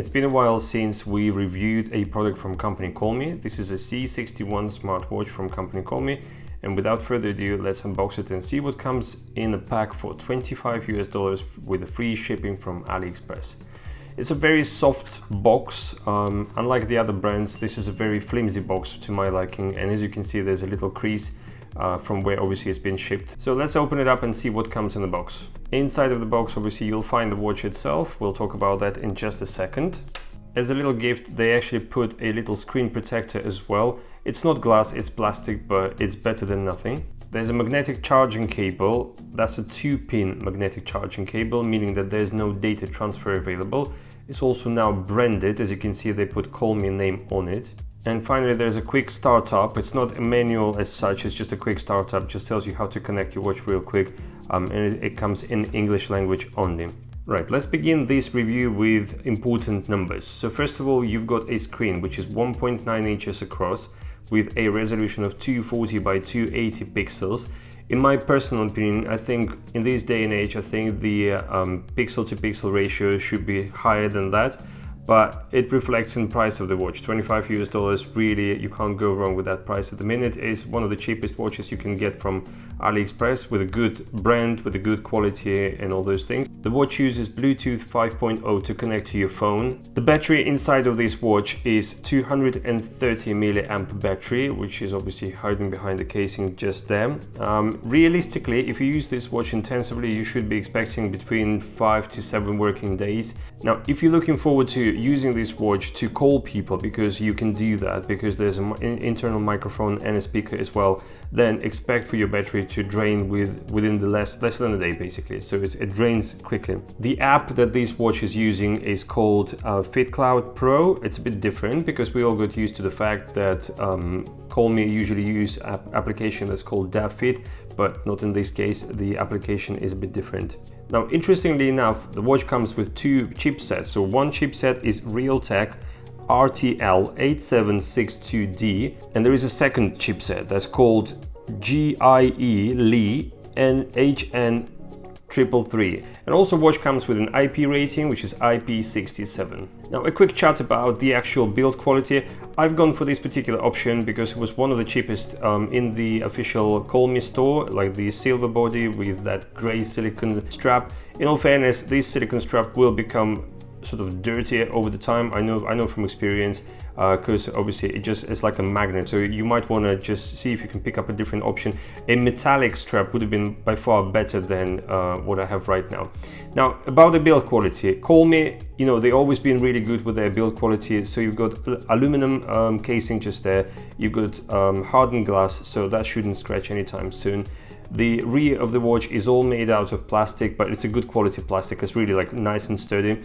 It's been a while since we reviewed a product from company Colmi. This is a C61 smartwatch from company Colmi. And without further ado, let's unbox it and see what comes in a pack for $25 with free shipping from AliExpress. It's a very soft box. Unlike the other brands, this is a very flimsy box to my liking. And as you can see, there's a little crease from where obviously it's been shipped. So let's open it up and see what comes in the box. Inside of the box, obviously you'll find the watch itself. We'll talk about that in just a second. As a little gift, they actually put a little screen protector as well. It's not glass, it's plastic, but it's better than nothing. There's a magnetic charging cable. That's a 2-pin magnetic charging cable, meaning that there's no data transfer available. It's also now branded. As you can see, they put Colmi name on it. And finally, there's a quick startup. It's not a manual as such, it's just a quick startup. Just tells you how to connect your watch real quick. And it comes in English language only. Right, let's begin this review with important numbers. So first of all, you've got a screen which is 1.9 inches across with a resolution of 240 by 280 pixels. In my personal opinion, I think in this day and age, I think the pixel to pixel ratio should be higher than that. But it reflects in price of the watch. $25, really, you can't go wrong with that price at the minute. It's one of the cheapest watches you can get from AliExpress with a good brand, with a good quality and all those things. The watch uses Bluetooth 5.0 to connect to your phone. The battery inside of this watch is 230 milliamp battery, which is obviously hiding behind the casing just there. Realistically, if you use this watch intensively, you should be expecting between 5 to 7 working days. Now, if you're looking forward to using this watch to call people, because you can do that, because there's an internal microphone and a speaker as well, then expect for your battery to drain within the less than a day, basically. So it drains quickly. The app that this watch is using is called FitCloud Pro. It's a bit different because we all got used to the fact that Colmi usually use application that's called DAFit, but not in this case. The application is a bit different. Now, interestingly enough, the watch comes with 2 chipsets. So one chipset is Realtek RTL8762D, and there is a second chipset that's called GIE Li NHN333. And also watch comes with an IP rating, which is IP67. Now, a quick chat about the actual build quality. I've gone for this particular option because it was one of the cheapest in the official Colmi store, like the silver body with that gray silicone strap. In all fairness, this silicone strap will become sort of dirtier over the time. I know from experience, because obviously it's like a magnet, so you might want to just see if you can pick up a different option. A metallic strap would have been by far better than what I have right now. Now, about the build quality, Colmi, you know, they've always been really good with their build quality. So you've got aluminum casing just there, you've got hardened glass, so that shouldn't scratch anytime soon. The rear of the watch is all made out of plastic, but it's a good quality plastic. It's really like nice and sturdy.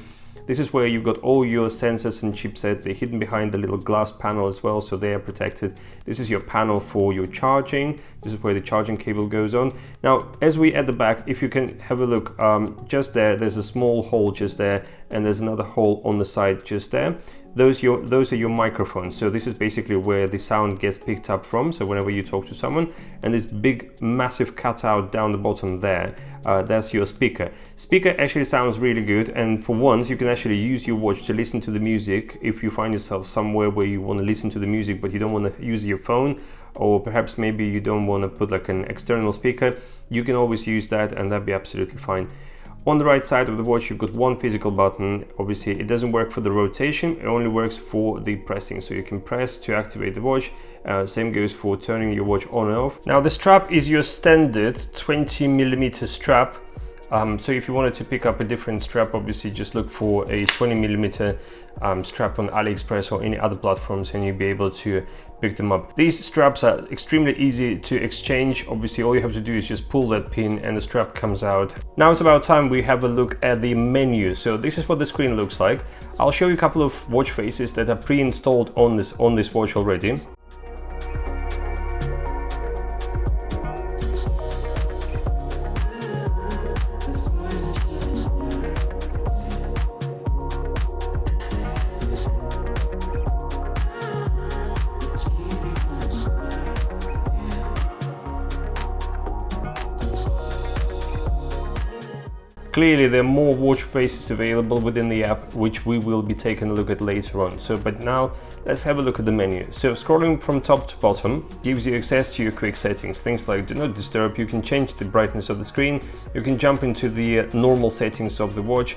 This is where you've got all your sensors and chipset. They're hidden behind the little glass panel as well, so they are protected. This is your panel for your charging. This is where the charging cable goes on. Now, as we at the back, if you can have a look, just there's a small hole just there, and there's another hole on the side just there. Those are your microphones. So this is basically where the sound gets picked up from. So whenever you talk to someone, and this big massive cutout down the bottom there, that's your speaker. Speaker actually sounds really good, and for once you can actually use your watch to listen to the music. If you find yourself somewhere where you want to listen to the music but you don't want to use your phone, or perhaps maybe you don't want to put like an external speaker, you can always use that and that'd be absolutely fine. On the right side of the watch, you've got one physical button. Obviously, it doesn't work for the rotation, it only works for the pressing. So you can press to activate the watch. Same goes for turning your watch on and off. Now, the strap is your standard 20mm strap. So if you wanted to pick up a different strap, obviously just look for a 20mm strap on AliExpress or any other platforms, and you'll be able to pick them up. These straps are extremely easy to exchange. Obviously, all you have to do is just pull that pin and the strap comes out. Now it's about time we have a look at the menu. So this is what the screen looks like. I'll show you a couple of watch faces that are pre-installed on this watch already. Clearly, there are more watch faces available within the app, which we will be taking a look at later on. So, but now let's have a look at the menu. So scrolling from top to bottom gives you access to your quick settings. Things like do not disturb, you can change the brightness of the screen, you can jump into the normal settings of the watch.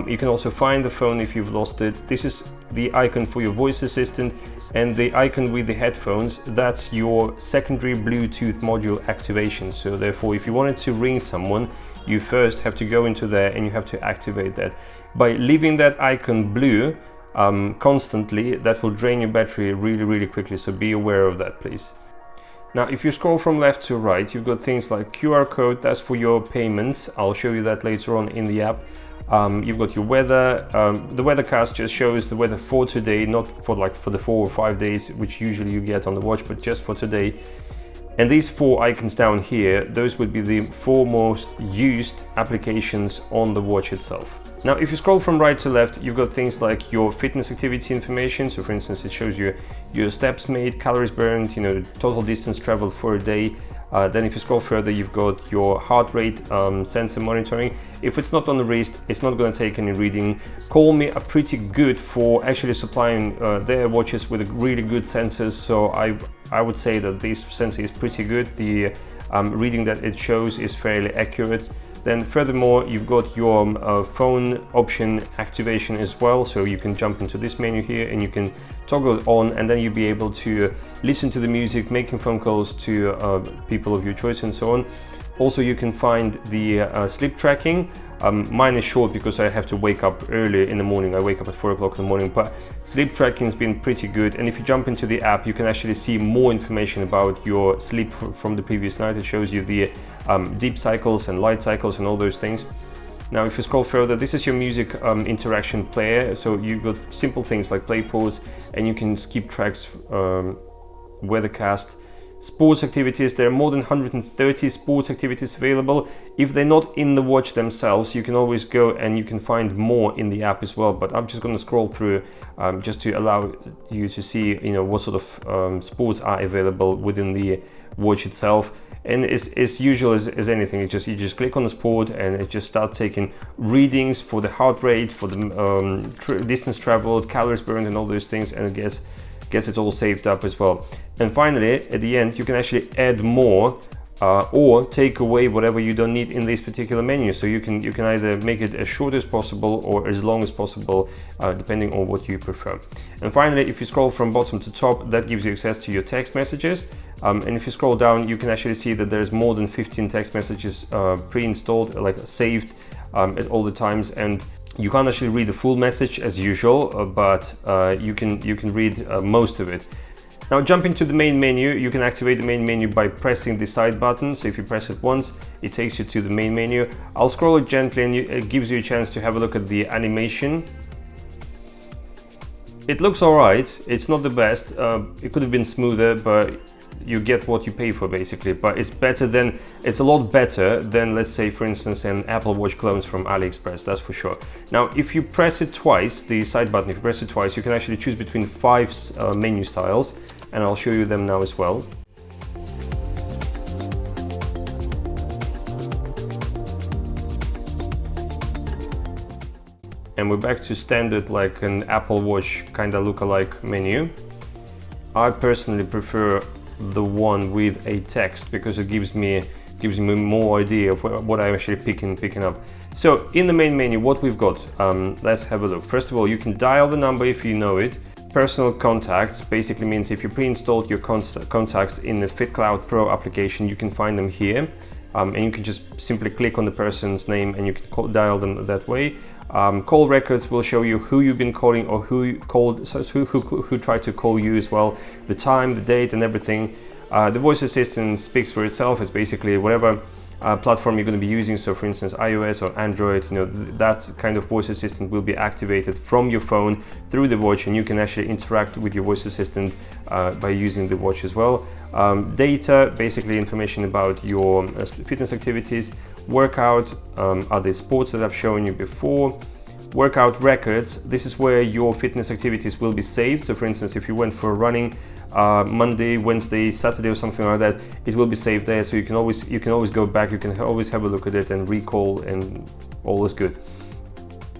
You can also find the phone if you've lost it. This is the icon for your voice assistant, and the icon with the headphones, that's your secondary Bluetooth module activation. So therefore, if you wanted to ring someone, you first have to go into there and you have to activate that. By leaving that icon blue constantly, that will drain your battery really quickly, so be aware of that, please. Now, if you scroll from left to right, you've got things like QR code, that's for your payments. I'll show you that later on in the app. You've got your weather. The weathercast just shows the weather for today, not for the 4 or 5 days, which usually you get on the watch, but just for today. And these 4 icons down here, those would be the 4 most used applications on the watch itself. Now, if you scroll from right to left, you've got things like your fitness activity information. So for instance, it shows you your steps made, calories burned, total distance traveled for a day. Then if you scroll further, you've got your heart rate sensor monitoring. If it's not on the wrist, it's not going to take any reading. Colmi are pretty good for actually supplying their watches with really good sensors. So I would say that this sensor is pretty good. The reading that it shows is fairly accurate. Then furthermore, you've got your phone option activation as well. So you can jump into this menu here and you can toggle it on, and then you'll be able to listen to the music, making phone calls to people of your choice and so on. Also, you can find the sleep tracking. Mine is short because I have to wake up early in the morning. I wake up at 4 o'clock in the morning, but sleep tracking has been pretty good. And if you jump into the app, you can actually see more information about your sleep from the previous night. It shows you the deep cycles and light cycles and all those things. Now, if you scroll further, this is your music interaction player. So you've got simple things like play, pause, and you can skip tracks, weathercast. Sports activities, there are more than 130 sports activities available. If they're not in the watch themselves, you can always go and you can find more in the app as well. But I'm just going to scroll through just to allow you to see, what sort of sports are available within the watch itself. And it's usual as anything. You just click on the sport and it just starts taking readings for the heart rate, for the distance traveled, calories burned, and all those things. And I guess it's all saved up as well. And finally, at the end, you can actually add more or take away whatever you don't need in this particular menu. So you can either make it as short as possible or as long as possible, depending on what you prefer. And finally, if you scroll from bottom to top, that gives you access to your text messages. And if you scroll down, you can actually see that there's more than 15 text messages pre-installed, like saved at all the times. And you can't actually read the full message as usual, but you can read most of it. Now, jumping to the main menu, you can activate the main menu by pressing the side button. So if you press it once, it takes you to the main menu. I'll scroll it gently and it gives you a chance to have a look at the animation. It looks all right. It's not the best. It could have been smoother, but you get what you pay for basically. But it's a lot better than, let's say, for instance, an Apple Watch clones from AliExpress, that's for sure. Now, if you press it twice, the side button, if you press it twice, you can actually choose between 5 menu styles, and I'll show you them now as well. And we're back to standard, like an Apple Watch kind of look-alike menu. I personally prefer the one with a text because it gives me more idea of what I'm actually picking up. So in the main menu, what we've got, let's have a look. First of all, you can dial the number if you know it. Personal contacts basically means if you pre-installed your contacts in the FitCloud Pro application, you can find them here. And you can just simply click on the person's name and you can dial them that way. Call records will show you who you've been calling or who tried to call you as well, the time, the date, and everything. The voice assistant speaks for itself. It's basically whatever platform you're going to be using. So for instance, iOS or Android, that kind of voice assistant will be activated from your phone through the watch, and you can actually interact with your voice assistant by using the watch as well. Data, basically information about your fitness activities. Workout, are the sports that I've shown you before. Workout records, this is where your fitness activities will be saved. So for instance, if you went for running, Monday, Wednesday, Saturday or something like that, it will be saved there, so you can always go back, you can always have a look at it and recall, and all is good.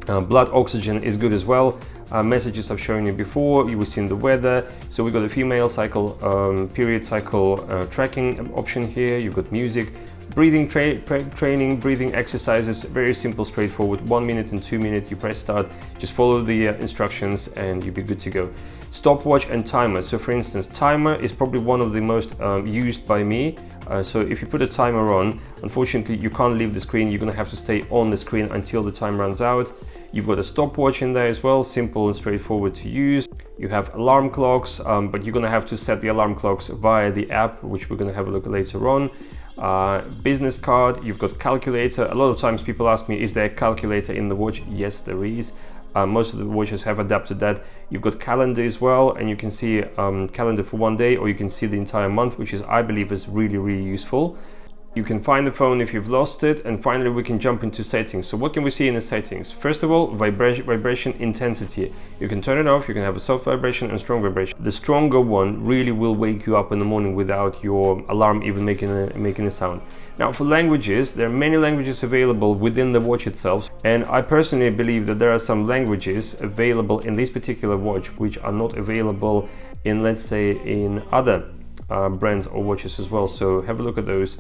Blood oxygen is good as well. Messages I've shown you before, you will see in the weather. So we've got a female cycle, period cycle tracking option here. You've got music, breathing training, breathing exercises, very simple, straightforward. 1 minute and 2 minutes, you press start, just follow the instructions and you'll be good to go. Stopwatch and timer. So for instance, timer is probably one of the most used by me. So if you put a timer on, unfortunately you can't leave the screen, you're gonna have to stay on the screen until the time runs out. You've got a stopwatch in there as well, simple and straightforward to use. You have alarm clocks, but you're gonna have to set the alarm clocks via the app, which we're gonna have a look at later on. Business card, you've got calculator. A lot of times people ask me, is there a calculator in the watch? Yes, there is. Most of the watches have adapted that. You've got calendar as well, and you can see calendar for 1 day, or you can see the entire month, which is, I believe, is really, really useful. You can find the phone if you've lost it, and finally we can jump into settings. So what can we see in the settings? First of all, vibration intensity. You can turn it off, you can have a soft vibration and strong vibration. The stronger one really will wake you up in the morning without your alarm even making a sound. Now for languages, there are many languages available within the watch itself, and I personally believe that there are some languages available in this particular watch which are not available in, let's say, in other brands or watches as well. So have a look at those.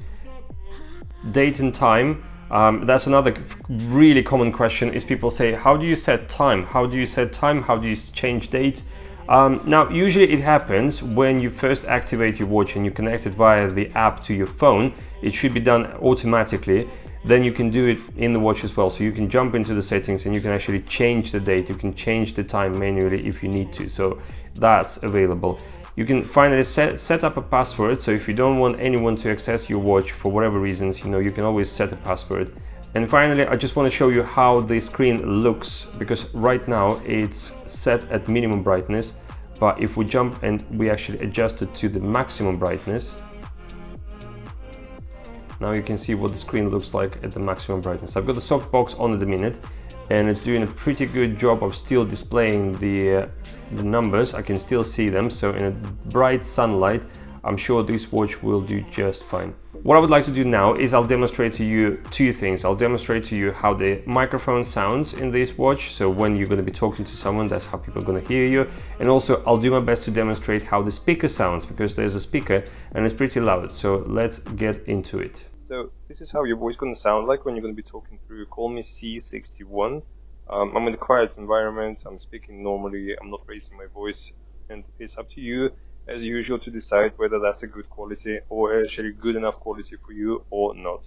Date and time, that's another really common question, is people say, how do you set time? How do you set time? How do you change date? Now usually it happens when you first activate your watch and you connect it via the app to your phone. It should be done automatically. Then you can do it in the watch as well. So you can jump into the settings and you can actually change the date. You can change the time manually if you need to. So that's available. You can finally set up a password. So if you don't want anyone to access your watch for whatever reasons, you can always set a password. And finally, I just want to show you how the screen looks, because right now it's set at minimum brightness. But if we jump and we actually adjust it to the maximum brightness, now you can see what the screen looks like at the maximum brightness. I've got the softbox on at the minute, and it's doing a pretty good job of still displaying the numbers. I can still see them, so in a bright sunlight, I'm sure this watch will do just fine. What I would like to do now is I'll demonstrate to you two things. I'll demonstrate to you how the microphone sounds in this watch, so when you're going to be talking to someone, that's how people are going to hear you. And also I'll do my best to demonstrate how the speaker sounds, because there's a speaker and it's pretty loud. So let's get into it. So this is how your voice is going to sound like when you're going to be talking through Colmi C61. I'm in a quiet environment, I'm speaking normally, I'm not raising my voice, and it's up to you as usual to decide whether that's a good quality or actually good enough quality for you or not.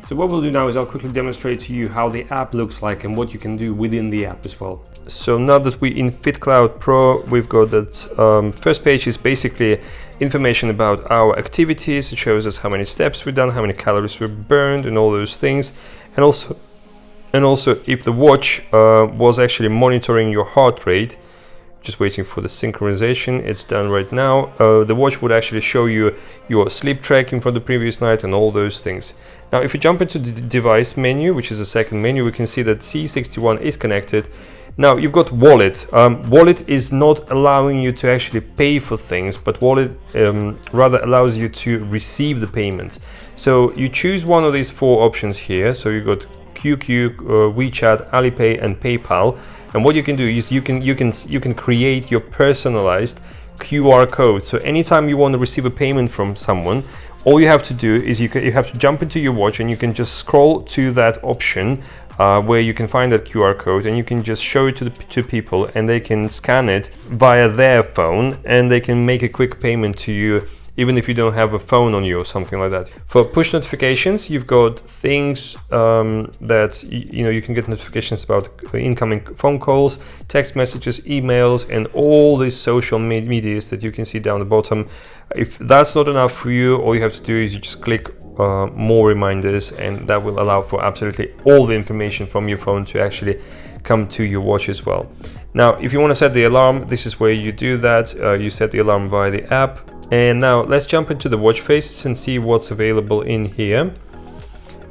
So what we'll do now is I'll quickly demonstrate to you how the app looks like and what you can do within the app as well. So now that we're in FitCloud Pro, we've got that first page is basically information about our activities. It shows us how many steps we've done, how many calories we've burned, and all those things. And also if the watch was actually monitoring your heart rate. Just waiting for the synchronization, it's done right now. The watch would actually show you your sleep tracking for the previous night and all those things. Now if you jump into the device menu, which is the second menu, we can see that C61 is connected. Now you've got wallet. Wallet is not allowing you to actually pay for things, but wallet rather allows you to receive the payments. So you choose one of these four options here. So you've got QQ, WeChat, Alipay and PayPal. And what you can do is you can create your personalized QR code. So anytime you want to receive a payment from someone, all you have to do is you have to jump into your watch and you can just scroll to that option where you can find that QR code, and you can just show it to people, and they can scan it via their phone and they can make a quick payment to you, even if you don't have a phone on you or something like that. For push notifications, you've got things that you can get notifications about incoming phone calls, text messages, emails, and all these social medias that you can see down the bottom. If that's not enough for you, all you have to do is you just click more reminders, and that will allow for absolutely all the information from your phone to actually come to your watch as well. Now, if you want to set the alarm, this is where you do that. You set the alarm via the app. And now let's jump into the watch faces and see what's available in here.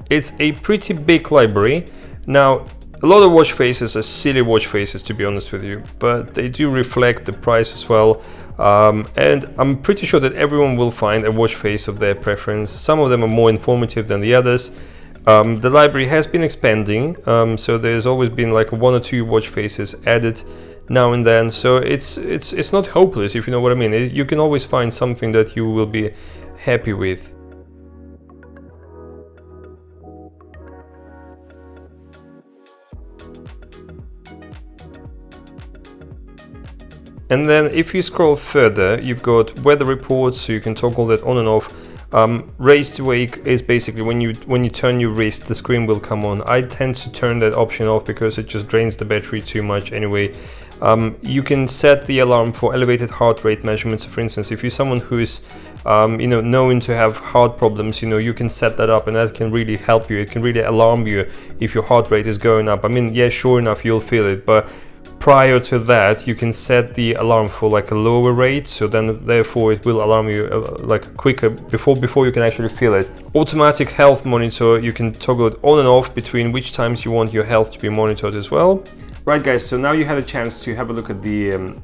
It's a pretty big library. Now, a lot of watch faces are silly watch faces, to be honest with you, but they do reflect the price as well. And I'm pretty sure that everyone will find a watch face of their preference. Some of them are more informative than the others. The library has been expanding, so there's always been like 1 or 2 watch faces added now and then. So it's not hopeless, if you know what I mean. You can always find something that you will be happy with. And then if you scroll further, you've got weather reports, so you can toggle that on and off. Raise to wake is basically when you turn your wrist, the screen will come on. I tend to turn that option off because it just drains the battery too much anyway. You can set the alarm for elevated heart rate measurements. For instance, if you're someone who is known to have heart problems, you can set that up, and that can really help you. It can really alarm you if your heart rate is going up. I mean, yeah, sure enough, you'll feel it, but prior to that, you can set the alarm for like a lower rate, so then therefore it will alarm you like quicker before you can actually feel it. Automatic health monitor, you can toggle it on and off between which times you want your health to be monitored as well. Right guys, so now you had a chance to have a look at the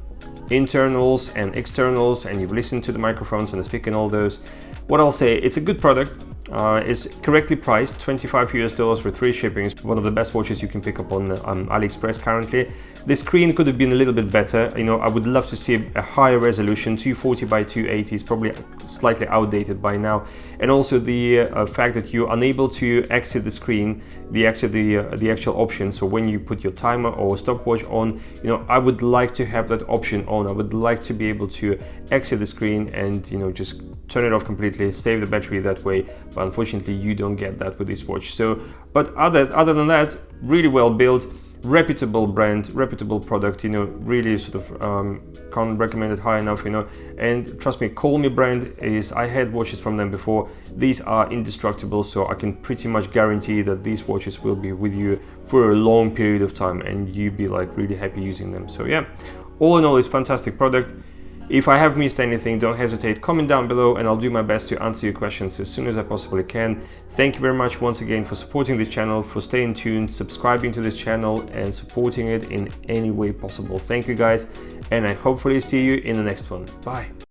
internals and externals, and you've listened to the microphones and the speaker and all those. What I'll say, it's a good product. It's correctly priced, $25 with free shipping. It's one of the best watches you can pick up on AliExpress currently. The screen could have been a little bit better. I would love to see a higher resolution. 240 by 280 is probably slightly outdated by now. And also the fact that you're unable to exit the screen, the actual option. So when you put your timer or stopwatch on, I would like to have that option on. I would like to be able to exit the screen and just turn it off completely, save the battery that way. But unfortunately, you don't get that with this watch. So, but other than that, really well built, reputable brand, reputable product. Really sort of can't recommend it high enough. And trust me, Colmi brand I had watches from them before. These are indestructible, so I can pretty much guarantee that these watches will be with you for a long period of time, and you'll be like really happy using them. So yeah, all in all, it's a fantastic product. If I have missed anything, don't hesitate, comment down below and I'll do my best to answer your questions as soon as I possibly can. Thank you very much once again for supporting this channel, for staying tuned, subscribing to this channel and supporting it in any way possible. Thank you guys, and I hopefully see you in the next one. Bye.